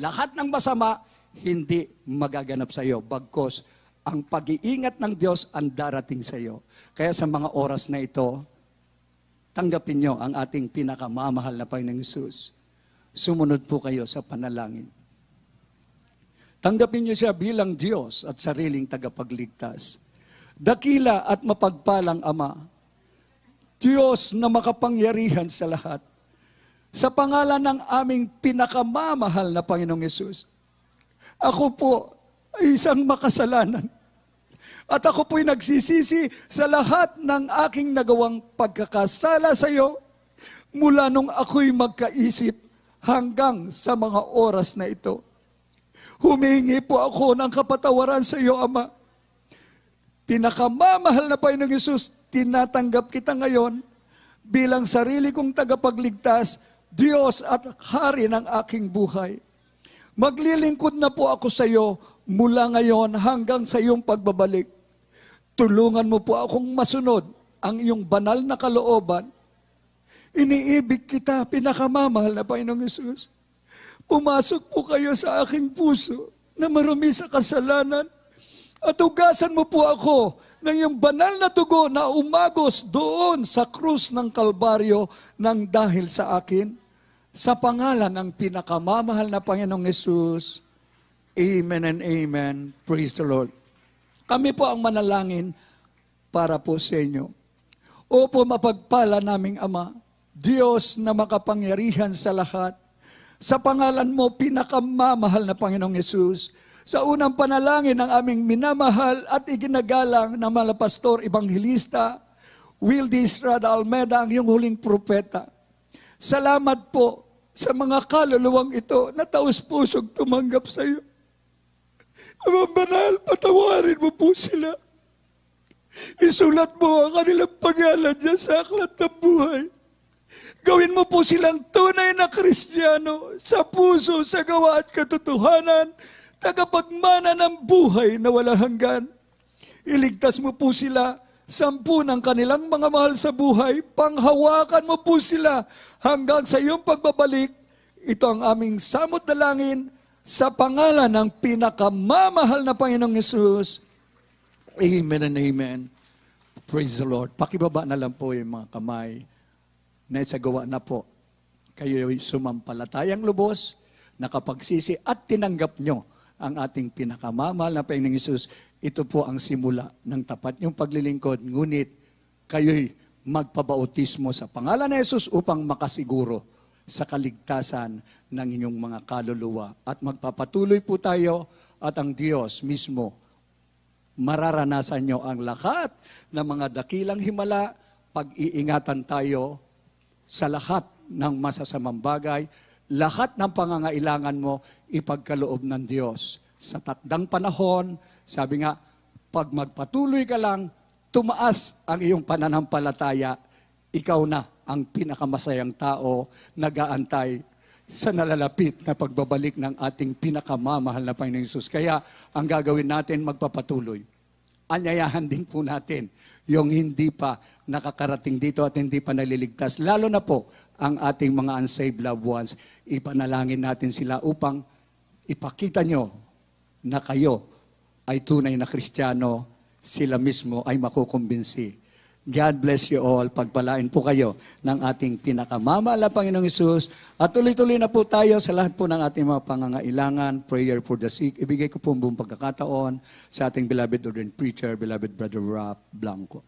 Lahat ng masama, hindi magaganap sa iyo. Bagkos, ang pag-iingat ng Diyos ang darating sa iyo. Kaya sa mga oras na ito, tanggapin nyo ang ating pinakamamahal na Panginoong Hesus. Sumunod po kayo sa panalangin. Tanggapin niyo siya bilang Diyos at sariling tagapagligtas. Dakila at mapagpalang Ama, Diyos na makapangyarihan sa lahat, sa pangalan ng aming pinakamamahal na Panginoong Hesus, ako po ay isang makasalanan. At ako po'y nagsisisi sa lahat ng aking nagawang pagkakasala sa iyo mula nung ako'y magkaisip hanggang sa mga oras na ito. Humingi po ako ng kapatawaran sa iyo, Ama. Pinakamamahal na Panginoong Hesus, tinatanggap kita ngayon bilang sarili kong tagapagligtas, Diyos at Hari ng aking buhay. Maglilingkod na po ako sa iyo mula ngayon hanggang sa iyong pagbabalik. Tulungan mo po akong masunod ang iyong banal na kalooban. Iniibig kita, pinakamamahal na Panginoong Hesus. Pumasok po kayo sa aking puso na marumi sa kasalanan at hugasan mo po ako ng iyong banal na dugo na umagos doon sa krus ng Kalbaryo nang dahil sa akin. Sa pangalan ng pinakamamahal na Panginoong Hesus. Amen and amen. Praise the Lord. Kami po ang manalangin para po sa inyo. Opo, mapagpala naming Ama, Diyos na makapangyarihan sa lahat, sa pangalan mo, pinakamamahal na Panginoong Hesus, sa unang panalangin ng aming minamahal at iginagalang na mga pastor, ebanghilista, Wildy Estrada Almeda, ang iyong huling propeta. Salamat po sa mga kaluluwang ito na taus-pusog tumanggap sa iyo. Ama banal, patawarin mo po sila. Isulat mo ang kanilang pangalan dyan sa aklat ng buhay. Gawin mo po silang tunay na Kristiyano sa puso, sa gawa at katotohanan, tagapagmana ng buhay na walang hanggan. Iligtas mo po sila, 10 ng kanilang mga mahal sa buhay, panghawakan mo po sila hanggang sa iyong pagbabalik. Ito ang aming samot dalangin sa pangalan ng pinakamamahal na Panginoong Hesus. Amen and amen. Praise the Lord. Pakibaba na lang po yung mga kamay. Naisagawa na po. Kayo sumampalatayang lubos, nakapagsisi at tinanggap nyo ang ating pinakamamahal na Panginoong Hesus. Ito po ang simula ng tapat nyong paglilingkod. Ngunit kayo'y magpabautismo sa pangalan ni Hesus upang makasiguro sa kaligtasan ng inyong mga kaluluwa. At magpapatuloy po tayo at ang Diyos mismo mararanasan nyo ang lahat ng mga dakilang himala, pag-iingatan tayo sa lahat ng masasamang bagay, lahat ng pangangailangan mo, ipagkaloob ng Diyos. Sa takdang panahon, sabi nga, pag magpatuloy ka lang, tumaas ang iyong pananampalataya, ikaw na ang pinakamasayang tao, nag-aantay sa nalalapit na pagbabalik ng ating pinakamamahal na Panginoong Hesus. Kaya ang gagawin natin, magpapatuloy. Anyayahan din po natin yung hindi pa nakakarating dito at hindi pa naliligtas. Lalo na po ang ating mga unsaved loved ones. Ipanalangin natin sila upang ipakita nyo na kayo ay tunay na Kristiyano. Sila mismo ay makukumbinsi God bless you all. Pagpalain po kayo ng ating pinakamamahal na Panginoong Hesus. At tuloy-tuloy na po tayo sa lahat po ng ating mga pangangailangan. Prayer for the sick. Ibigay ko po ang buong pagkakataon sa ating beloved ordained preacher, beloved Brother Rap Blanco.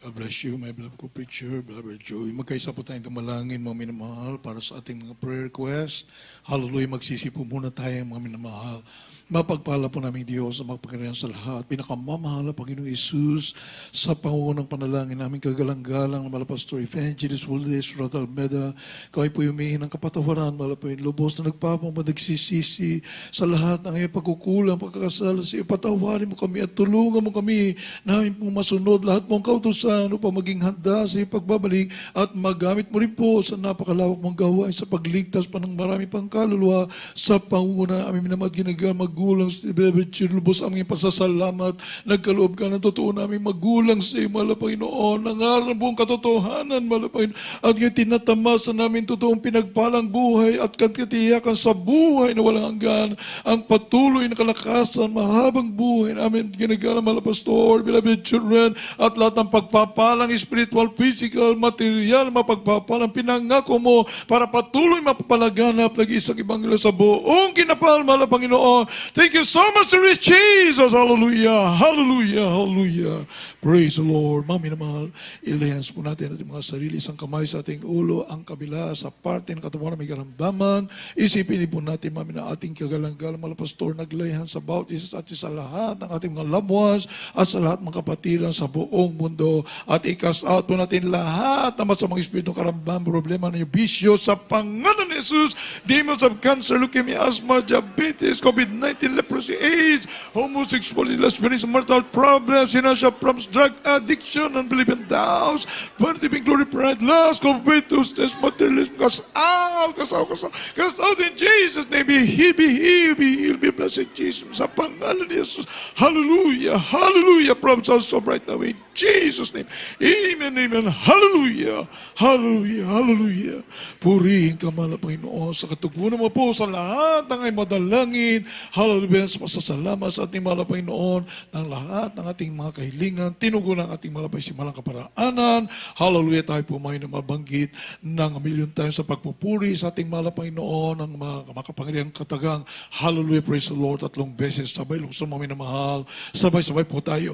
God bless you, my beloved co-preacher, beloved Joey. Magkaisa po tayong tumalangin, mga minamahal, para sa ating mga prayer request. Hallelujah, magsisi po muna tayo, mga minamahal. Mapagpala po namin Diyos na magpakariyan sa lahat. Pinakamamahal na Panginoong Isus sa pangunang panalangin namin kagalang-galang na Malapastor Evangelist Waldes Rodalmeda. Kaway po humihin ng kapatawaran, malapain lubos na nagpapagsisisi sa lahat ng iyong pagkukulang, pagkakasala sa iyo. Patawarin mo kami at tulungan mo kami namin pong masunod lahat mong kautusan upang maging handa sa iyong pagbabalik at magamit mo rin po sa napakalawak mong gawain sa pagligtas pa ng marami pang kaluluwa sa pangunguna namin minamahal ginagal magulang sa Beloved lubos aming pasasalamat. Nagkaloob ka ng totoo namin magulang sa iyo, mahal na Panginoon. Nangaral buong katotohanan, mahal na Panginoon. At ngayon tinatamasa namin totoong pinagpalang buhay at katiyakan sa buhay na walang hanggan. Ang patuloy na kalakasan, mahabang buhay namin ginagalang, mahal na Pastor, beloved children, at lahat ng pagpapalang spiritual, physical, material, mapagpapalang pinangako mo para patuloy mapapalaganap nag-isang ibanghelyo sa buong kinapal, mahal na Panginoon. Thank you so much, Lord Jesus. Hallelujah. Hallelujah. Hallelujah. Praise the Lord. Mami na mahal, ilahans po natin ating mga sarili, isang kamay sa ating ulo, ang kabila sa parte ng katawan na may karamdaman. Isipin po natin, mami, na ating kagalang-galang, mahal Pastor, naglayhan sa bawat isa at sa lahat ng ating mga loved ones at sa lahat ng kapatiran sa buong mundo. At i-cast out po natin lahat ng masamang espiritu, karamdaman, problema ng bisyo sa pangalan ni Jesus. Demons of cancer, leukemia, asthma, diabetes, COVID-19, leprosy, AIDS, homosexuality, lesbianism, mortal problems, financial problems, drug addiction, unbelieving doubts, vanity, glory, pride, lust, covetousness, materialism, cast out in Jesus' name. Be healed, be blessed Jesus. Sa pangalan ni Jesus. Hallelujah, hallelujah. Problems also right now in Jesus' name. Amen, amen. Hallelujah, hallelujah, hallelujah. Purihin ka, mahal na Panginoon, sa katugunan mo po sa lahat ng ay madalangin. Hallelujah, sa pasasalamat sa ating mahal na Panginoon ng lahat ng ating mga kahilingan. Tinugunan ang ating malabay simalang kaparaanan. Hallelujah, tayo po may na mabanggit ng milyon tayo sa pagpupuri sa ating mahal na Panginoon ng mga makapangyarihang katagang. Hallelujah, praise the Lord. 3 beses, sabay lungsong mga minamahal. Sabay-sabay po tayo.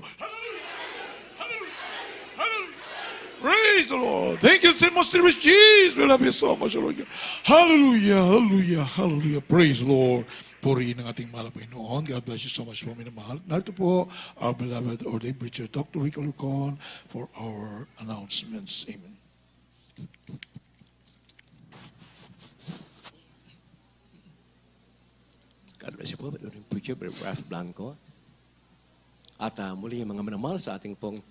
Praise the Lord. Thank you so much, dear Jesus. We love you so much, Lord. Hallelujah, hallelujah, hallelujah. Praise the Lord. Purihin ng ating mahal na Panginoon. God bless you so much, mga minamahal. Narito po, our beloved ordained preacher, Dr. Rico Lucon, for our announcements. Amen. God bless you po, ordained preacher, Brother Ralph Blanco. At muli, mga minamahal, sa ating pong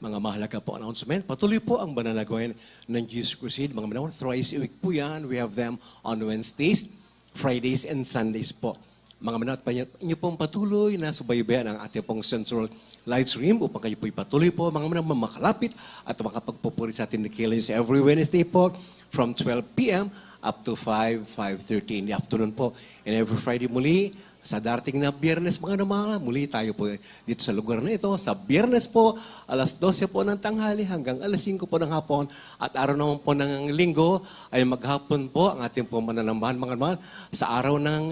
mga mahalaga po announcement. Patuloy po ang bananagawan ng Jesus Crusade. Mga minamahal, thrice a week po yan. We have them on Wednesdays, Fridays, and Sundays po. Mga minamahal, inyo pong patuloy na subaybayan ang ating pong central live stream upang kayo po'y patuloy po, mga minamahal, makalapit at makapagpupuri sa ating Nikilis every Wednesday po from 12 p.m. up to 5:30 in the afternoon po. And every Friday muli, sa darating na Biyernes, mga namahal, muli tayo po dito sa lugar na ito. Sa Biyernes po, alas 12 po ng tanghali hanggang alas 5 po ng hapon. At araw naman po ng linggo ay maghapon po ang ating po mananambahan, mga namahal. Sa araw ng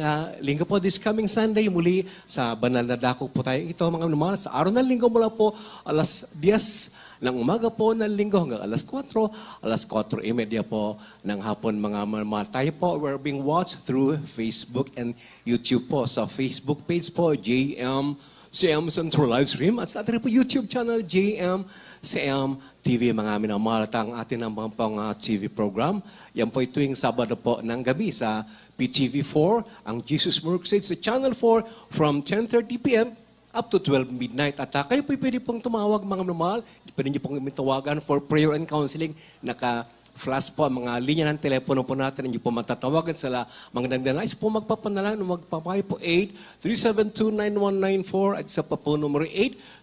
linggo po, this coming Sunday, muli sa banal na dako po tayo ito, mga namahal. Sa araw ng linggo mula po, alas 10 ng umaga po ng linggo hanggang alas 4, alas 4:30 po ng hapon, mga mamahal. Tayo po, we're being watched through Facebook and YouTube po. Sa Facebook page po, JMCM Central Live Stream. At sa ating po YouTube channel, JMCM TV, mga minamahal. At ang ating mga pang TV program, yan po ay tuwing Sabado po ng gabi sa PTV4, ang Jesus Crusade sa Channel 4 from 10:30 p.m. up to 12 midnight. At kayo po pwede pong tumawag, mga minamahal. Pwede niyo pong tawagan for prayer and counseling. Flash po ang mga linya ng telepono po natin. Hindi po matatawagan sa mga nagdanais po magpapanalangin o magpapahay po 8-372-9194 at sa pa po numero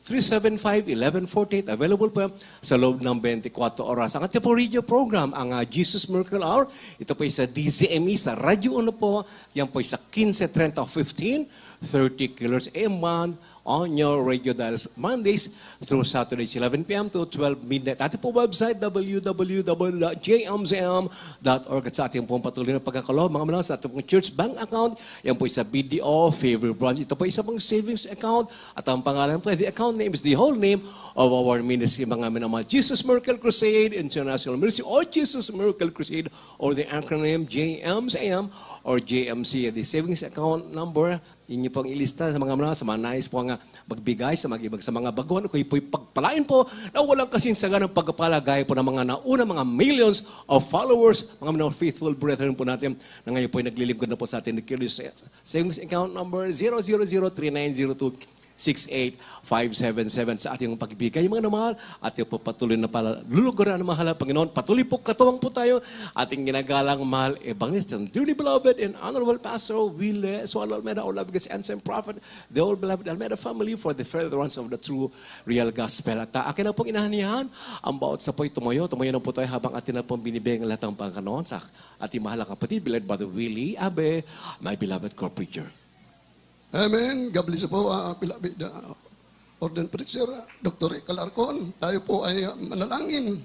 8-375-1148. Available po sa loob ng 24 oras. Ang ating po radio program, ang Jesus Miracle Hour. Ito po ay sa DZME, sa Radyo 1 po. Yan po ay sa 15:30 o 15, 30 kHz AM1 on your radio dials Mondays through Saturdays 11 p.m. to 12 midnight. Ating po website www.jmcm.org at sa ating pong patuloy na pagkakalo, mga manang sa ating pong church bank account. Yan po isa BDO, Favor Branch. Ito po isa pong savings account at ang pangalan po, the account name is the whole name of our ministry, mga minamahal. Jesus Miracle Crusade International Ministry or Jesus Miracle Crusade or the acronym JMCM or JMC. The savings account number, inyo pong ilista sa mga nais po nga magbigay sa mag-ibag sa mga baguhan. Kung po'y pagpalain po na walang kasinsagan ng pagpapalagay po ng mga nauna, mga millions of followers, mga faithful brethren po natin na ngayon po'y naglilingkod na po sa atin. Savings account number 00039026857 sa ating pagbibigay. Mga namahal, ating po patuloy na luluguran ng mahal Panginoon. Patuloy po katuwang po tayo. Ating ginagalang mahal evangelist and dearly beloved and honorable pastor Will Sualo Almeida, our loving and prophet, the all beloved Almeida family for the furtherance of the true real gospel. At akin na pong inahanihan ang bawat sa po'y tumayo na po tayo habang atin na pong binibigay ang lahat ng Panginoon sa ating mahal kapatid, beloved Brother Willie Abe, my beloved co-preacher. Amen. God bless you po, beloved Ordained Preacher, Dr. Calarcon. Tayo po ay manalangin.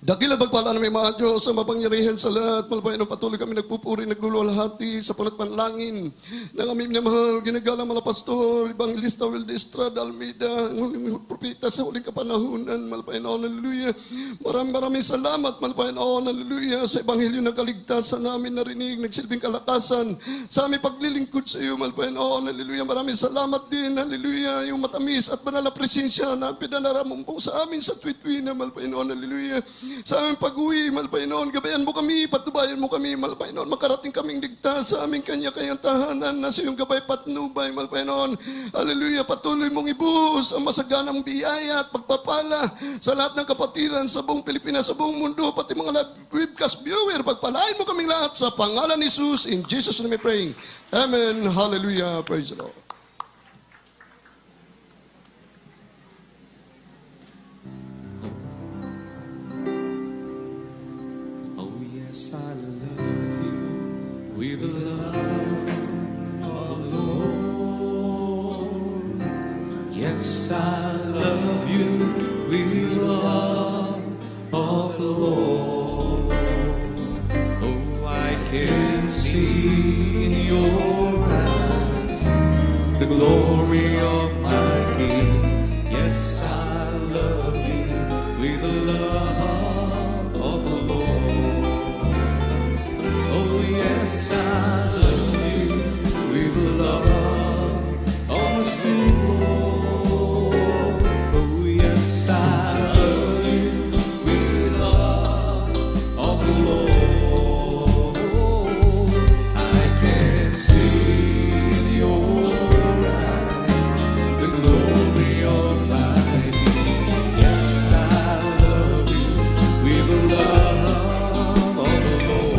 Dakilang pagpala namin mga Diyos sa mapangyarihan sa lahat. Malbayan ng patuloy kami nagpupuri, nagluluwalhati sa punat panlangin ng aming minamahal, ginagalang mga pastor, Evangelista Wilde Estrada Almeida, ang huling propeta sa huling kapanahunan. Malbayan o, hallelujah. Maraming salamat, malbayan o, hallelujah, sa Ebanghelyo ng kaligtasan namin narinig, nagsilbing kalakasan sa aming paglilingkod sa iyo, malbayan o, hallelujah. Maraming salamat din, hallelujah, yung matamis at banal na presensya na pinanaramon po sa amin sa tuwid-tuwi na, malbayan o, hallelujah. Sa aming pag-uwi, Malpainon, gabayan mo kami, patubayan mo kami, Malpainon, makarating kaming ligtas sa aming kanya-kanyang tahanan na sa iyong gabay patnubay, Malpainon. Hallelujah, patuloy mong ibuhos ang masaganang biyaya at pagpapala sa lahat ng kapatiran sa buong Pilipinas, sa buong mundo, pati mga webcast viewer, pagpalain mo kaming lahat sa pangalan ni Jesus. In Jesus' name we pray. Amen. Hallelujah. Praise the Lord. Yes, I love you with the love of the Lord. Yes, I love you with the love of the Lord. Oh, I can see in your eyes the glory of my King. Yes, I love you with the love of the Lord. Yes, I love you with the love of the sweet Lord. Oh, yes, I love you with the love of the Lord. I can see in your eyes the glory of thy King. Yes, I love you with the love of the Lord.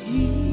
He